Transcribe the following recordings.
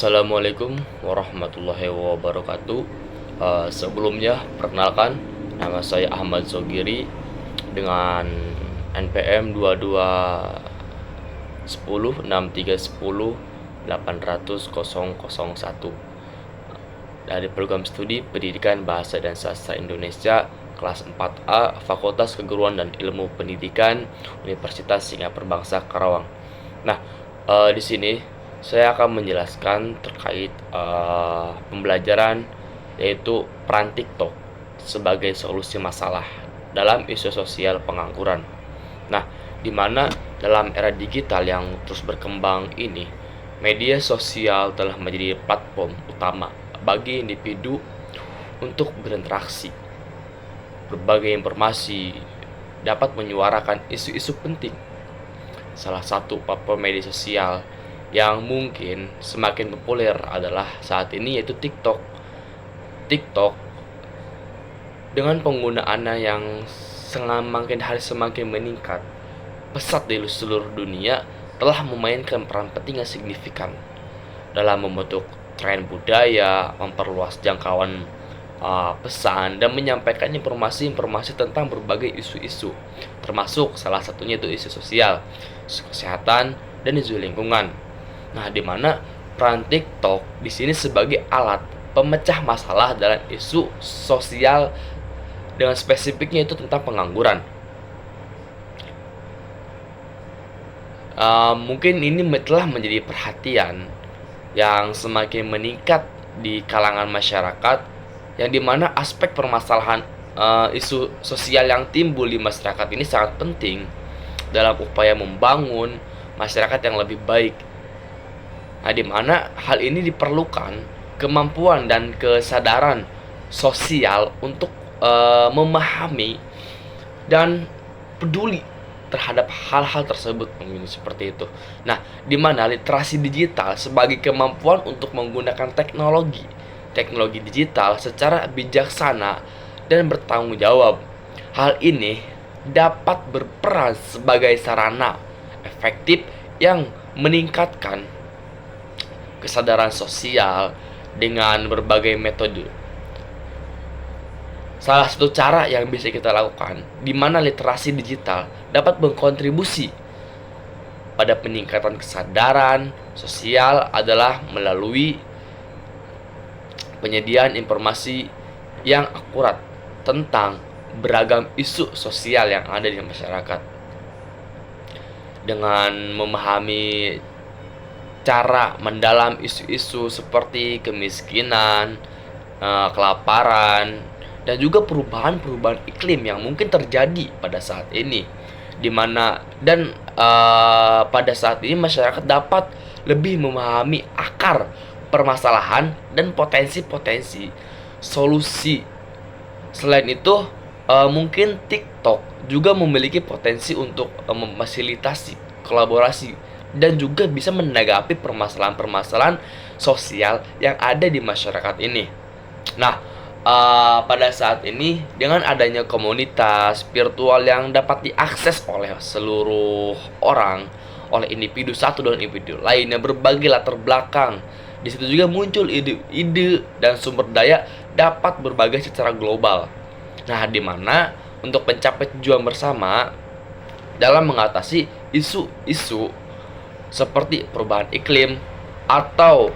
Assalamualaikum warahmatullahi wabarakatuh. Sebelumnya, perkenalkan, nama saya Ahmad Zogiri dengan NPM 221063108001 dari program studi Pendidikan Bahasa dan Sastra Indonesia kelas 4A Fakultas Keguruan dan Ilmu Pendidikan Universitas Singapura Bangsa Karawang. Nah, di sini saya akan menjelaskan terkait pembelajaran yaitu peran TikTok sebagai solusi masalah dalam isu sosial pengangguran. Nah, di mana dalam era digital yang terus berkembang ini, media sosial telah menjadi platform utama bagi individu untuk berinteraksi. Berbagai informasi dapat menyuarakan isu-isu penting. Salah satu platform media sosial yang mungkin semakin populer adalah saat ini yaitu TikTok. TikTok dengan penggunaannya yang semakin hari semakin meningkat pesat di seluruh dunia telah memainkan peran penting yang signifikan dalam membentuk tren budaya, memperluas jangkauan pesan, dan menyampaikan informasi-informasi tentang berbagai isu-isu, termasuk salah satunya itu isu sosial, isu kesehatan, dan isu lingkungan. Nah, di mana peran TikTok di sini sebagai alat pemecah masalah dalam isu sosial dengan spesifiknya itu tentang pengangguran. Mungkin ini telah menjadi perhatian yang semakin meningkat di kalangan masyarakat, yang dimana aspek permasalahan isu sosial yang timbul di masyarakat ini sangat penting dalam upaya membangun masyarakat yang lebih baik. Nah, di mana hal ini diperlukan kemampuan dan kesadaran sosial untuk memahami dan peduli terhadap hal-hal tersebut, mungkin seperti itu. Nah, di mana literasi digital sebagai kemampuan untuk menggunakan teknologi digital secara bijaksana dan bertanggung jawab. Hal ini dapat berperan sebagai sarana efektif yang meningkatkan kesadaran sosial dengan berbagai metode. Salah satu cara yang bisa kita lakukan di mana literasi digital dapat berkontribusi pada peningkatan kesadaran sosial adalah melalui penyediaan informasi yang akurat tentang beragam isu sosial yang ada di masyarakat. Dengan memahami cara mendalam isu-isu seperti kemiskinan, kelaparan, dan juga perubahan-perubahan iklim yang mungkin terjadi pada saat ini, pada saat ini masyarakat dapat lebih memahami akar permasalahan dan potensi-potensi solusi. Selain itu, mungkin TikTok juga memiliki potensi untuk memfasilitasi kolaborasi dan juga bisa menanggapi permasalahan-permasalahan sosial yang ada di masyarakat ini. Nah, pada saat ini dengan adanya komunitas virtual yang dapat diakses oleh seluruh orang, oleh individu satu dan individu lainnya berbagai latar belakang, di situ juga muncul ide-ide dan sumber daya dapat berbagai secara global. Nah, di mana untuk mencapai tujuan bersama dalam mengatasi isu-isu seperti perubahan iklim atau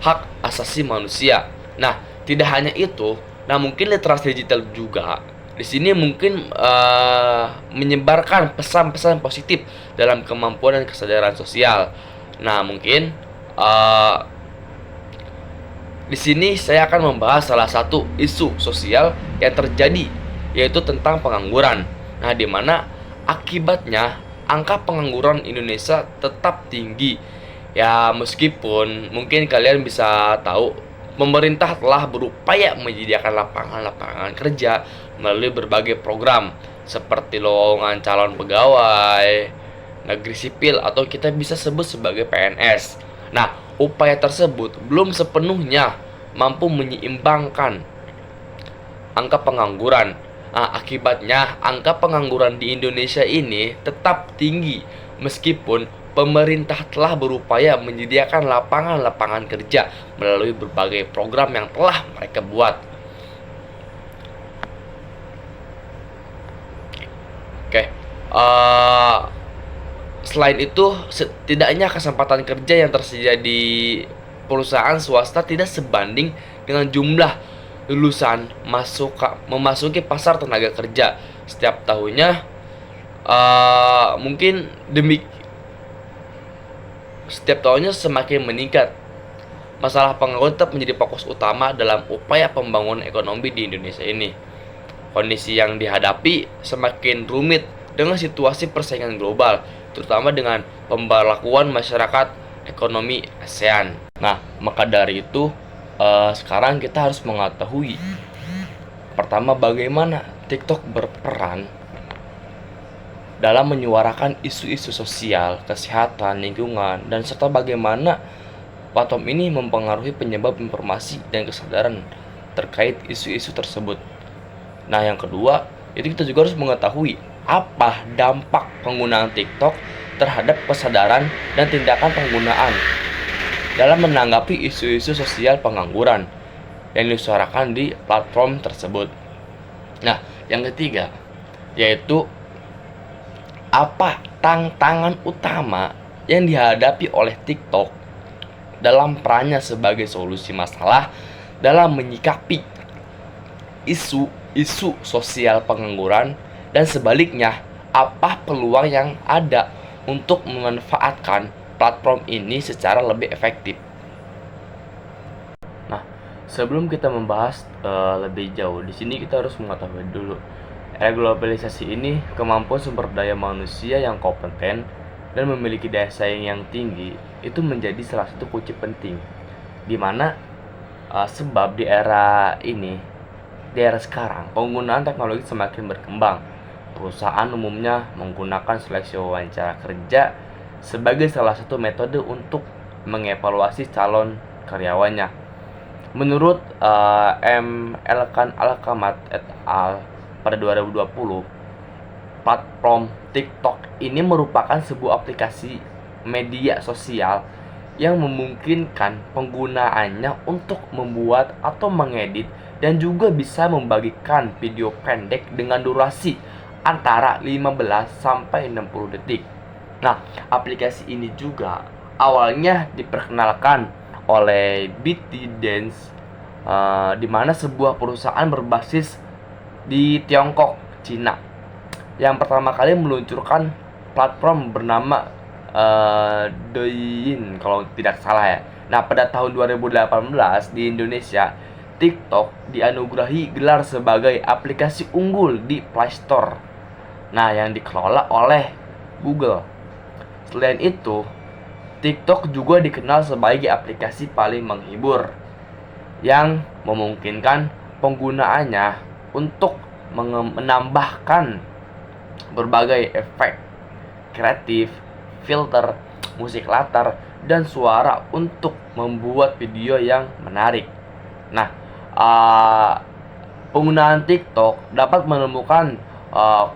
hak asasi manusia. Nah, tidak hanya itu, mungkin literasi digital juga di sini mungkin menyebarkan pesan-pesan positif dalam kemampuan dan kesadaran sosial. Nah, mungkin di sini saya akan membahas salah satu isu sosial yang terjadi, yaitu tentang pengangguran. Nah, di mana akibatnya angka pengangguran Indonesia tetap tinggi. Ya, meskipun mungkin kalian bisa tahu pemerintah telah berupaya menyediakan lapangan-lapangan kerja melalui berbagai program seperti lowongan calon pegawai negeri sipil atau kita bisa sebut sebagai PNS. Nah, upaya tersebut belum sepenuhnya mampu menyeimbangkan angka pengangguran. Akibatnya angka pengangguran di Indonesia ini tetap tinggi meskipun pemerintah telah berupaya menyediakan lapangan-lapangan kerja melalui berbagai program yang telah mereka buat. Oke, selain itu, setidaknya kesempatan kerja yang tersedia di perusahaan swasta tidak sebanding dengan jumlah lulusan memasuki pasar tenaga kerja setiap tahunnya. Mungkin setiap tahunnya semakin meningkat. Masalah pengangguran tetap menjadi fokus utama dalam upaya pembangunan ekonomi di Indonesia ini. Kondisi yang dihadapi semakin rumit dengan situasi persaingan global, terutama dengan pemberlakuan masyarakat ekonomi ASEAN. Nah, maka dari itu sekarang kita harus mengetahui pertama bagaimana TikTok berperan dalam menyuarakan isu-isu sosial, kesehatan, lingkungan, dan serta bagaimana platform ini mempengaruhi penyebab informasi dan kesadaran terkait isu-isu tersebut. Nah, yang kedua, itu kita juga harus mengetahui apa dampak penggunaan TikTok terhadap kesadaran dan tindakan penggunaan dalam menanggapi isu-isu sosial pengangguran yang disuarakan di platform tersebut. Nah, yang ketiga, yaitu apa tantangan utama yang dihadapi oleh TikTok dalam perannya sebagai solusi masalah dalam menyikapi isu sosial pengangguran, dan sebaliknya apa peluang yang ada untuk memanfaatkan platform ini secara lebih efektif. Nah, sebelum kita membahas lebih jauh, di sini kita harus mengetahui dulu era globalisasi ini, kemampuan sumber daya manusia yang kompeten dan memiliki daya saing yang tinggi itu menjadi salah satu kunci penting, dimana sebab di era sekarang penggunaan teknologi semakin berkembang. Perusahaan umumnya menggunakan seleksi wawancara kerja sebagai salah satu metode untuk mengevaluasi calon karyawannya. Menurut M. Elkan Alkamat et al. Pada 2020, platform TikTok ini merupakan sebuah aplikasi media sosial yang memungkinkan penggunaannya untuk membuat atau mengedit dan juga bisa membagikan video pendek dengan durasi antara 15 sampai 60 detik. Nah, aplikasi ini juga awalnya diperkenalkan oleh ByteDance, di mana sebuah perusahaan berbasis di Tiongkok, Cina, yang pertama kali meluncurkan platform bernama Douyin kalau tidak salah ya. Nah, pada tahun 2018 di Indonesia, TikTok dianugerahi gelar sebagai aplikasi unggul di Play Store, nah yang dikelola oleh Google. Selain itu, TikTok juga dikenal sebagai aplikasi paling menghibur yang memungkinkan penggunaannya untuk menambahkan berbagai efek kreatif, filter, musik latar, dan suara untuk membuat video yang menarik. Nah, penggunaan TikTok dapat menemukan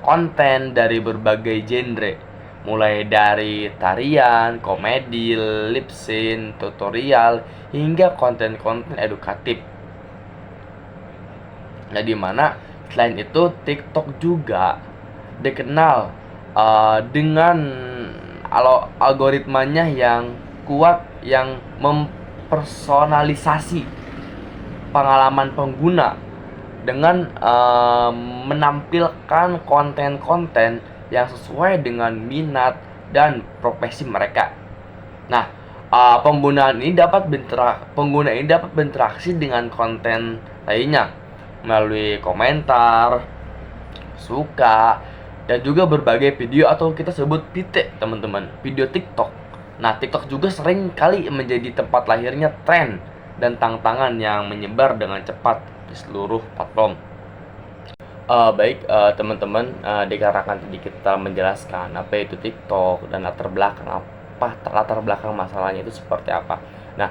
konten dari berbagai genre, mulai dari tarian, komedi, lip sync, tutorial, hingga konten-konten edukatif. Nah, dimana selain itu TikTok juga dikenal dengan algoritmanya yang kuat yang mempersonalisasi pengalaman pengguna dengan menampilkan konten-konten yang sesuai dengan minat dan profesi mereka. Nah, pengguna ini dapat berinteraksi dengan konten lainnya melalui komentar, suka, dan juga berbagai video atau kita sebut VT, teman-teman, video TikTok. Nah, TikTok juga sering kali menjadi tempat lahirnya tren dan tantangan yang menyebar dengan cepat di seluruh platform. Baik, teman-teman, dikarenakan tadi kita menjelaskan apa itu TikTok dan latar belakang masalahnya itu seperti apa. Nah,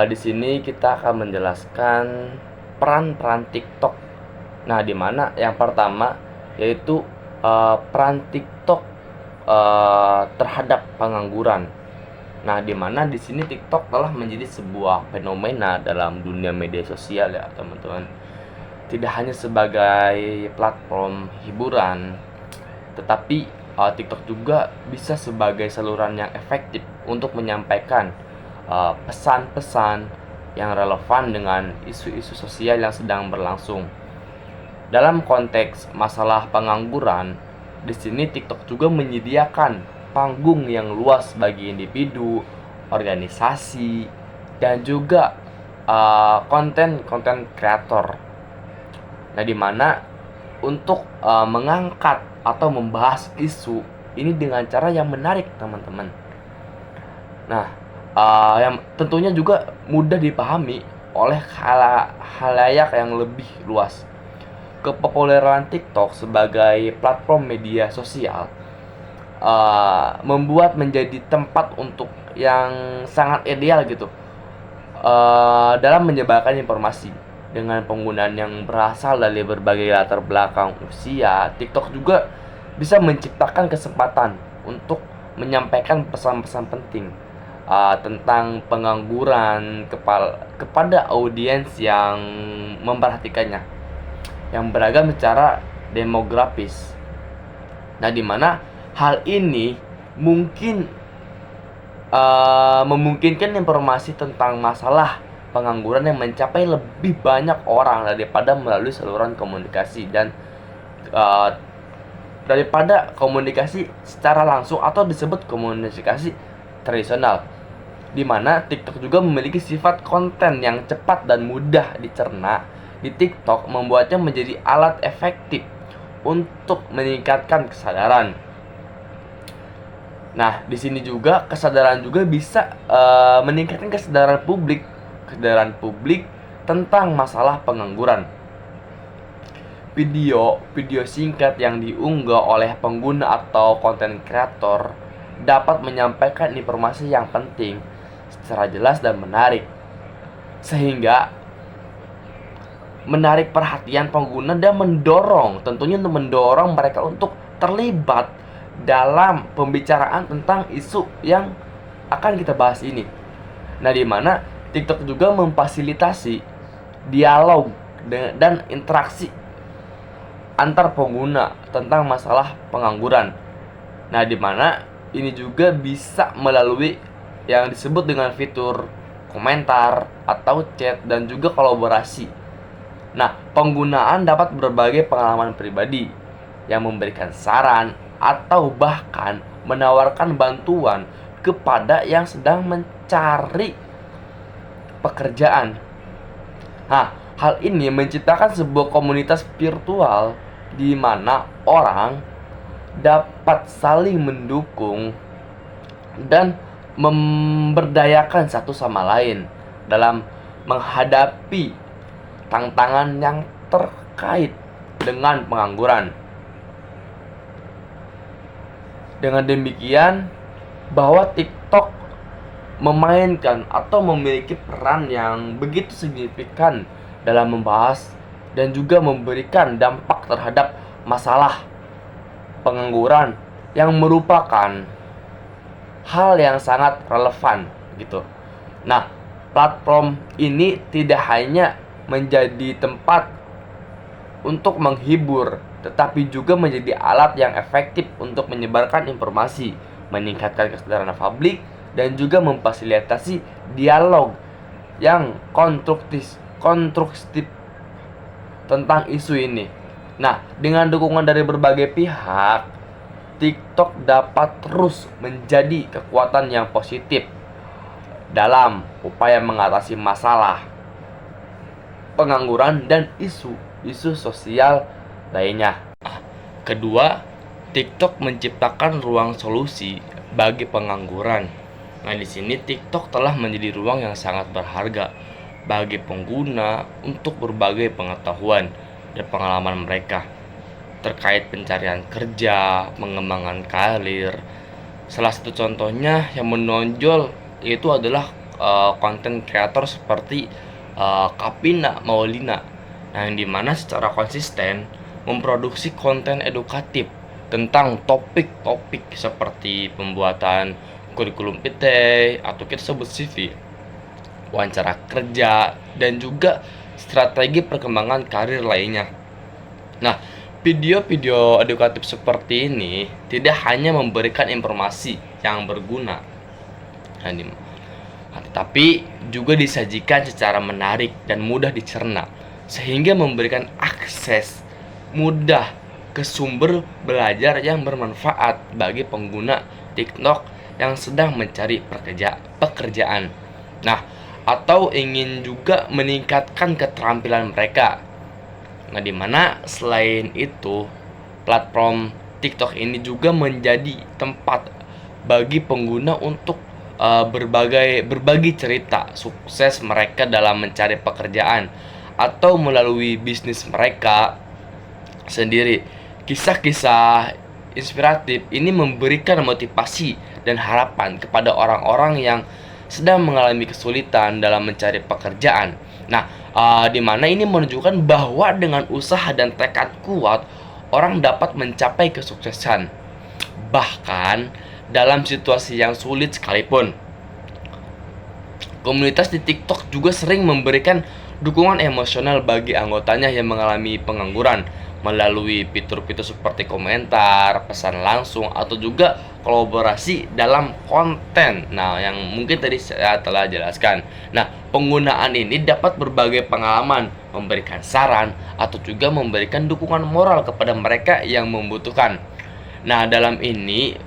di sini kita akan menjelaskan peran-peran TikTok. Nah, di mana yang pertama yaitu peran TikTok terhadap pengangguran. Nah, di mana di sini TikTok telah menjadi sebuah fenomena dalam dunia media sosial ya, teman-teman. Tidak hanya sebagai platform hiburan, tetapi TikTok juga bisa sebagai saluran yang efektif untuk menyampaikan pesan-pesan yang relevan dengan isu-isu sosial yang sedang berlangsung. Dalam konteks masalah pengangguran, di sini TikTok juga menyediakan panggung yang luas bagi individu, organisasi, dan juga konten-konten kreator. Nah, di mana untuk mengangkat atau membahas isu ini dengan cara yang menarik, teman-teman. Nah, yang tentunya juga mudah dipahami oleh khalayak yang lebih luas. Kepopuleran TikTok sebagai platform media sosial membuat menjadi tempat untuk yang sangat ideal gitu dalam menyebarkan informasi. Dengan penggunaan yang berasal dari berbagai latar belakang usia, TikTok juga bisa menciptakan kesempatan untuk menyampaikan pesan-pesan penting tentang pengangguran kepada audiens yang memperhatikannya, yang beragam secara demografis. Nah, di mana hal ini mungkin memungkinkan informasi tentang masalah pengangguran yang mencapai lebih banyak orang daripada melalui saluran komunikasi dan daripada komunikasi secara langsung atau disebut komunikasi tradisional, di mana TikTok juga memiliki sifat konten yang cepat dan mudah dicerna. Di TikTok membuatnya menjadi alat efektif untuk meningkatkan kesadaran. Nah, di sini juga kesadaran juga bisa meningkatkan kesadaran publik tentang masalah pengangguran. Video singkat yang diunggah oleh pengguna atau konten kreator dapat menyampaikan informasi yang penting secara jelas dan menarik, sehingga menarik perhatian pengguna dan tentunya mendorong mereka untuk terlibat dalam pembicaraan tentang isu yang akan kita bahas ini. Nah, di mana TikTok juga memfasilitasi dialog dan interaksi antar pengguna tentang masalah pengangguran. Nah, di mana ini juga bisa melalui yang disebut dengan fitur komentar atau chat dan juga kolaborasi. Nah, penggunaan dapat berbagai pengalaman pribadi yang memberikan saran atau bahkan menawarkan bantuan kepada yang sedang mencari pekerjaan. Nah, hal ini menciptakan sebuah komunitas virtual di mana orang dapat saling mendukung dan memberdayakan satu sama lain dalam menghadapi tantangan yang terkait dengan pengangguran. Dengan demikian, bahwa TikTok memainkan atau memiliki peran yang begitu signifikan dalam membahas dan juga memberikan dampak terhadap masalah pengangguran yang merupakan hal yang sangat relevan gitu. Nah, platform ini tidak hanya menjadi tempat untuk menghibur, tetapi juga menjadi alat yang efektif untuk menyebarkan informasi, meningkatkan kesadaran publik, dan juga memfasilitasi dialog yang konstruktif tentang isu ini. Nah, dengan dukungan dari berbagai pihak, TikTok dapat terus menjadi kekuatan yang positif dalam upaya mengatasi masalah pengangguran dan isu sosial lainnya. Kedua, TikTok menciptakan ruang solusi bagi pengangguran. Nah, di sini TikTok telah menjadi ruang yang sangat berharga bagi pengguna untuk berbagai pengetahuan dan pengalaman mereka terkait pencarian kerja, pengembangan karir. Salah satu contohnya yang menonjol yaitu adalah konten kreator seperti Kapina Maulina, yang dimana secara konsisten memproduksi konten edukatif tentang topik-topik seperti pembuatan kurikulum PT atau kita sebut CV, wawancara kerja, dan juga strategi perkembangan karir lainnya. Nah, video-video edukatif seperti ini tidak hanya memberikan informasi yang berguna, tetapi juga disajikan secara menarik dan mudah dicerna, sehingga memberikan akses mudah ke sumber belajar yang bermanfaat bagi pengguna TikTok yang sedang mencari pekerjaan. Nah, atau ingin juga meningkatkan keterampilan mereka. Nah, dimana selain itu, platform TikTok ini juga menjadi tempat bagi pengguna untuk berbagi cerita sukses mereka dalam mencari pekerjaan atau melalui bisnis mereka sendiri. Kisah-kisah inspiratif ini memberikan motivasi dan harapan kepada orang-orang yang sedang mengalami kesulitan dalam mencari pekerjaan. Nah, di mana ini menunjukkan bahwa dengan usaha dan tekad kuat, orang dapat mencapai kesuksesan, bahkan dalam situasi yang sulit sekalipun. Komunitas di TikTok juga sering memberikan dukungan emosional bagi anggotanya yang mengalami pengangguran melalui fitur-fitur seperti komentar, pesan langsung, atau juga kolaborasi dalam konten. Nah, yang mungkin tadi saya telah jelaskan. Nah, penggunaan ini dapat berbagai pengalaman, memberikan saran, atau juga memberikan dukungan moral kepada mereka yang membutuhkan. Nah, dalam ini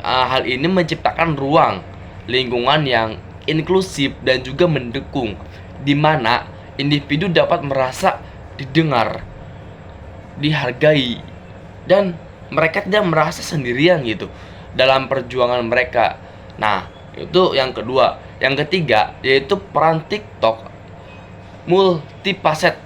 hal ini menciptakan ruang lingkungan yang inklusif dan juga mendukung, di mana individu dapat merasa didengar, dihargai, dan mereka tidak merasa sendirian gitu dalam perjuangan mereka. Nah, itu yang kedua. Yang ketiga yaitu peran TikTok multifaset.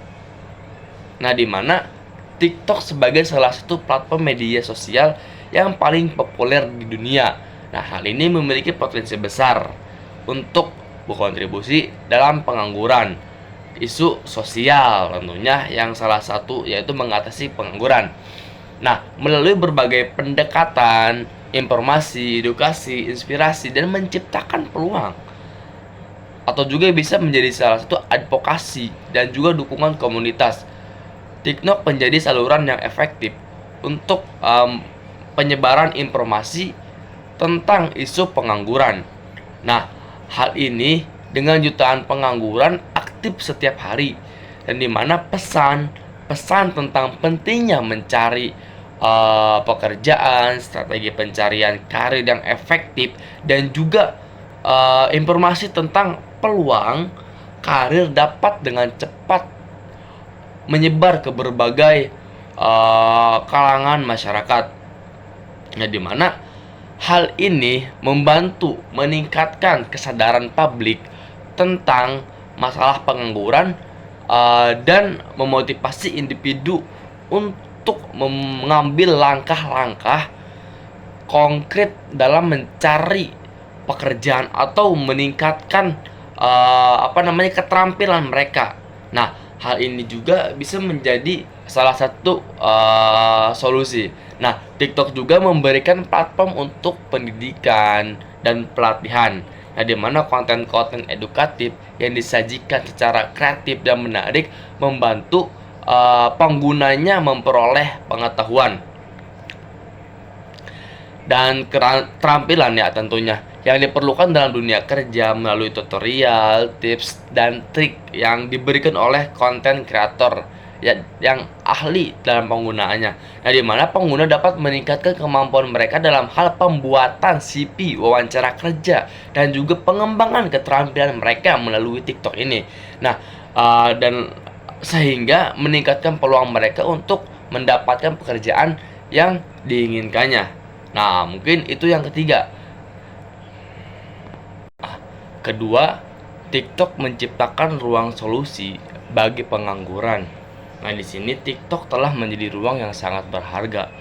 Nah, di mana TikTok sebagai salah satu platform media sosial yang paling populer di dunia. Nah, hal ini memiliki potensi besar untuk berkontribusi dalam pengangguran, isu sosial tentunya, yang salah satu yaitu mengatasi pengangguran. Nah, melalui berbagai pendekatan, informasi, edukasi, inspirasi, dan menciptakan peluang, atau juga bisa menjadi salah satu advokasi dan juga dukungan komunitas, TikTok menjadi saluran yang efektif untuk penyebaran informasi tentang isu pengangguran. Nah, hal ini dengan jutaan pengangguran aktif setiap hari, dan dimana pesan tentang pentingnya mencari pekerjaan, strategi pencarian karir yang efektif, dan juga informasi tentang peluang karir dapat dengan cepat menyebar ke berbagai kalangan masyarakat. Nah, di mana hal ini membantu meningkatkan kesadaran publik tentang masalah pengangguran dan memotivasi individu untuk mengambil langkah-langkah konkret dalam mencari pekerjaan atau meningkatkan keterampilan mereka. Nah, hal ini juga bisa menjadi salah satu solusi. Nah, TikTok juga memberikan platform untuk pendidikan dan pelatihan, di mana konten-konten edukatif yang disajikan secara kreatif dan menarik membantu penggunanya memperoleh pengetahuan dan keterampilan tentunya yang diperlukan dalam dunia kerja melalui tutorial, tips, dan trik yang diberikan oleh konten kreator yang ahli dalam penggunaannya. Nah, di mana pengguna dapat meningkatkan kemampuan mereka dalam hal pembuatan CV, wawancara kerja, dan juga pengembangan keterampilan mereka melalui TikTok ini. Nah, dan sehingga meningkatkan peluang mereka untuk mendapatkan pekerjaan yang diinginkannya. Nah, mungkin itu yang ketiga. Kedua, TikTok menciptakan ruang solusi bagi pengangguran. Nah, di sini TikTok telah menjadi ruang yang sangat berharga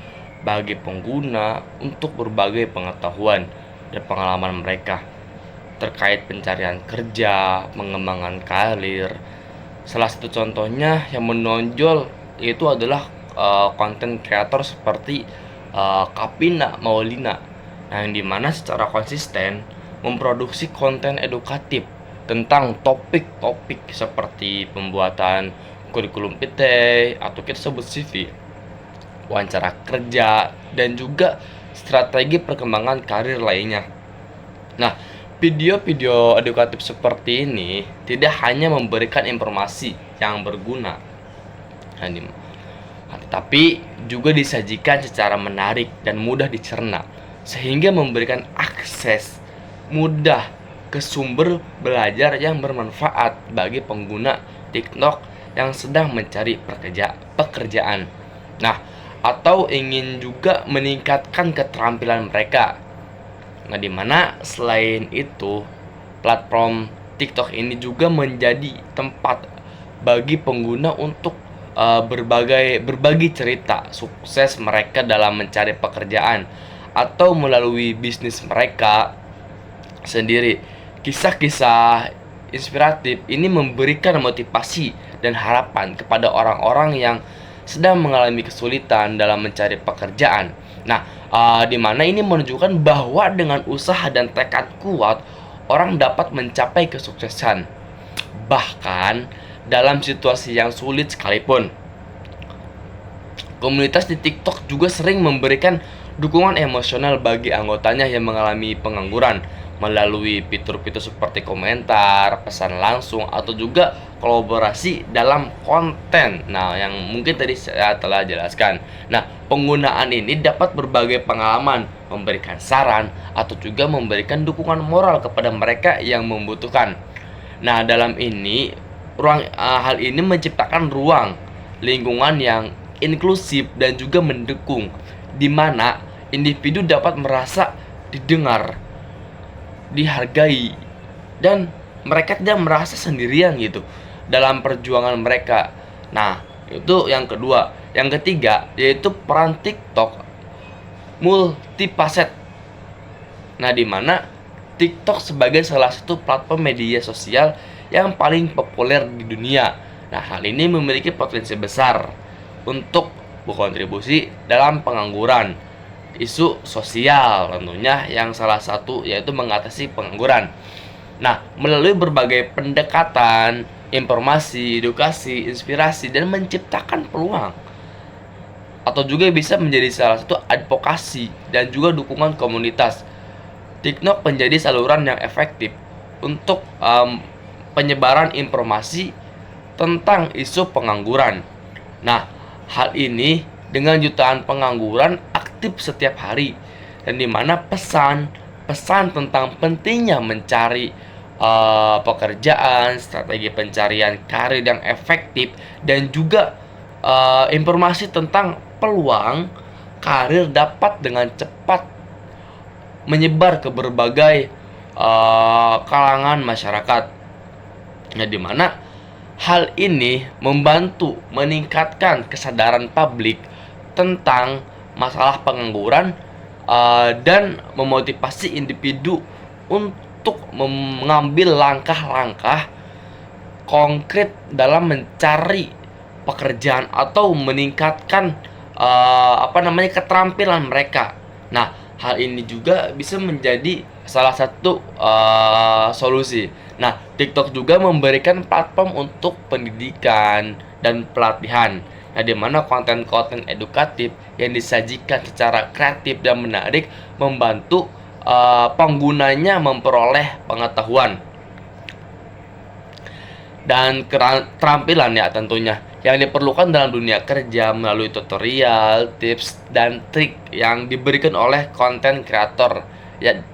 bagi pengguna untuk berbagai pengetahuan dan pengalaman mereka terkait pencarian kerja, pengembangan karir. Salah satu contohnya yang menonjol itu adalah konten kreator seperti Kapina Maulina, yang dimana secara konsisten memproduksi konten edukatif tentang topik-topik seperti pembuatan kurikulum PT atau kita sebut CV, wawancara kerja, dan juga strategi perkembangan karir lainnya. Nah, video-video edukatif seperti ini tidak hanya memberikan informasi yang berguna, tetapi juga disajikan secara menarik dan mudah dicerna, sehingga memberikan akses mudah ke sumber belajar yang bermanfaat bagi pengguna TikTok yang sedang mencari pekerjaan. Nah, atau ingin juga meningkatkan keterampilan mereka. Nah, dimana selain itu, platform TikTok ini juga menjadi tempat bagi pengguna untuk berbagi cerita sukses mereka dalam mencari pekerjaan atau melalui bisnis mereka sendiri. Kisah-kisah inspiratif ini memberikan motivasi dan harapan kepada orang-orang yang sedang mengalami kesulitan dalam mencari pekerjaan. Nah, di mana ini menunjukkan bahwa dengan usaha dan tekad kuat, orang dapat mencapai kesuksesan, bahkan dalam situasi yang sulit sekalipun. Komunitas di TikTok juga sering memberikan dukungan emosional bagi anggotanya yang mengalami pengangguran melalui fitur-fitur seperti komentar, pesan langsung, atau juga kolaborasi dalam konten. Nah, yang mungkin tadi saya telah jelaskan. Nah, penggunaan ini dapat berbagai pengalaman, memberikan saran, atau juga memberikan dukungan moral kepada mereka yang membutuhkan. Nah, dalam ini hal ini menciptakan ruang lingkungan yang inklusif dan juga mendukung, di mana individu dapat merasa didengar, dihargai, dan mereka tidak merasa sendirian gitu dalam perjuangan mereka. Nah, itu yang kedua. Yang ketiga yaitu peran TikTok multifaset. Nah, di mana TikTok sebagai salah satu platform media sosial yang paling populer di dunia. Nah, hal ini memiliki potensi besar untuk berkontribusi dalam pengangguran, isu sosial tentunya, yang salah satu yaitu mengatasi pengangguran. Nah, melalui berbagai pendekatan, informasi, edukasi, inspirasi, dan menciptakan peluang, atau juga bisa menjadi salah satu advokasi dan juga dukungan komunitas, TikTok menjadi saluran yang efektif untuk penyebaran informasi tentang isu pengangguran. Nah, hal ini dengan jutaan pengangguran aktif setiap hari, dan dimana pesan tentang pentingnya mencari pekerjaan, strategi pencarian karir yang efektif, dan juga informasi tentang peluang karir dapat dengan cepat menyebar ke berbagai kalangan masyarakat. Nah, di mana hal ini membantu meningkatkan kesadaran publik tentang masalah pengangguran dan memotivasi individu untuk mengambil langkah-langkah konkret dalam mencari pekerjaan atau meningkatkan keterampilan mereka. Nah, hal ini juga bisa menjadi salah satu solusi. Nah, TikTok juga memberikan platform untuk pendidikan dan pelatihan. Nah, di mana konten-konten edukatif yang disajikan secara kreatif dan menarik membantu penggunanya memperoleh pengetahuan dan keterampilan ya tentunya yang diperlukan dalam dunia kerja melalui tutorial, tips, dan trik yang diberikan oleh konten kreator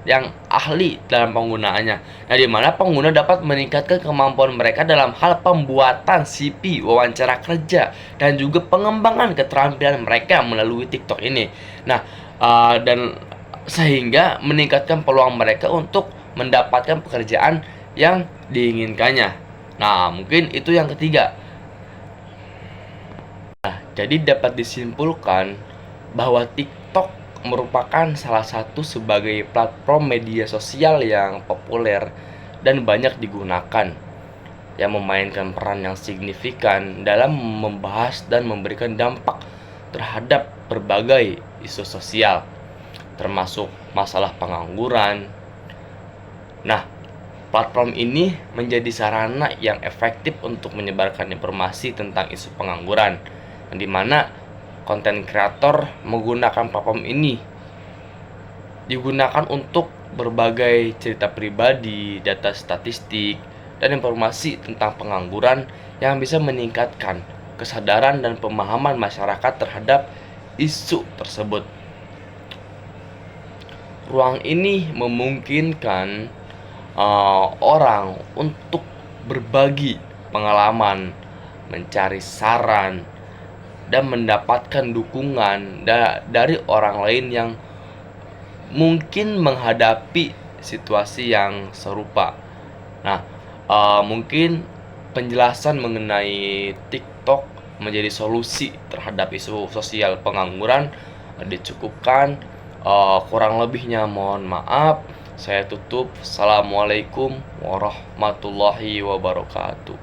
yang ahli dalam penggunaannya. Nah, di mana pengguna dapat meningkatkan kemampuan mereka dalam hal pembuatan CV, wawancara kerja, dan juga pengembangan keterampilan mereka melalui TikTok ini. Nah, dan sehingga meningkatkan peluang mereka untuk mendapatkan pekerjaan yang diinginkannya. Nah, mungkin itu yang ketiga. Nah, jadi dapat disimpulkan bahwa TikTok merupakan salah satu sebagai platform media sosial yang populer dan banyak digunakan, yang memainkan peran yang signifikan dalam membahas dan memberikan dampak terhadap berbagai isu sosial, termasuk masalah pengangguran. Nah, platform ini menjadi sarana yang efektif untuk menyebarkan informasi tentang isu pengangguran, di mana konten kreator menggunakan platform ini digunakan untuk berbagai cerita pribadi, data statistik, dan informasi tentang pengangguran yang bisa meningkatkan kesadaran dan pemahaman masyarakat terhadap isu tersebut. Ruang ini memungkinkan orang untuk berbagi pengalaman, mencari saran, dan mendapatkan dukungan dari orang lain yang mungkin menghadapi situasi yang serupa. Nah, mungkin penjelasan mengenai TikTok menjadi solusi terhadap isu sosial pengangguran dicukupkan. Kurang lebihnya mohon maaf. Saya tutup. Assalamualaikum warahmatullahi wabarakatuh.